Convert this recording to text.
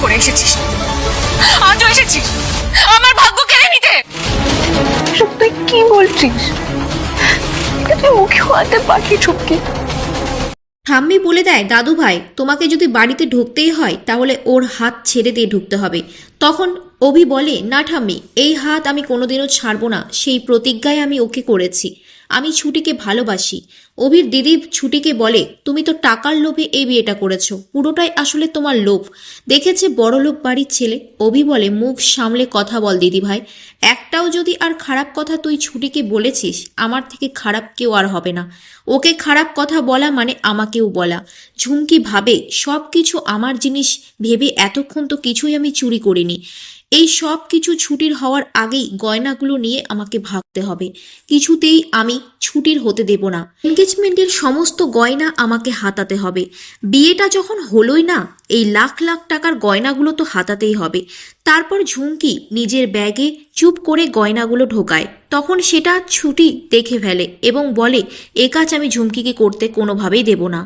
করে এসেছিস, আজও এসেছিস আমার ভাগ্য কেড়ে নিতে। এসব তুই কি বলছিস? এটা তুই মুখে আনতে পারলি চুপকে? ঠাম্মি বলে দেয়, দাদু ভাই তোমাকে যদি বাড়িতে ঢুকতেই হয় তাহলে ওর হাত ছেড়ে দিয়ে ঢুকতে হবে। তখন অভি বলে, না ঠাম্মি, এই হাত আমি কোনোদিনও ছাড়বো না, সেই প্রতিজ্ঞায় আমি ওকে করেছি। আমি ছুটিকে ভালোবাসি। অভির দিদি ছুটিকে বলে, তুমি তো টাকার লোভে এই বিয়েটা করেছো, পুরোটাই আসলে তোমার লোভ। দেখেছে বড়লোক বাড়ির ছেলে। অভি বলে, মুখ সামলে কথা বল দিদি ভাই, একটাও যদি আর খারাপ কথা তুই ছুটিকে বলেছিস, আমার থেকে খারাপ কেউ আর হবে না। ওকে খারাপ কথা বলা মানে আমাকেও বলা। ঝুমকি ভাবে সব কিছু আমার জিনিস ভেবে এতক্ষণ তো কিছুই আমি চুরি করিনি। এই সব কিছু ছুটির হওয়ার আগেই গয়নাগুলো নিয়ে আমাকে ভাগতে হবে। কিছুতেই আমি ছুটির হতে দেব না। এনগেজমেন্টের সমস্ত গয়না আমাকে হাতাতে হবে। বিয়েটা যখন হলোই না, এই লাখ লাখ টাকার গয়নাগুলো তো হাতাতেই হবে। তারপর ঝুমকি নিজের ব্যাগে চুপ করে গয়নাগুলো ঢোকায়। তখন সেটা ছুটি দেখে ফেলে এবং বলে, এ কাজ আমি ঝুমকিকে করতে কোনোভাবেই দেব না।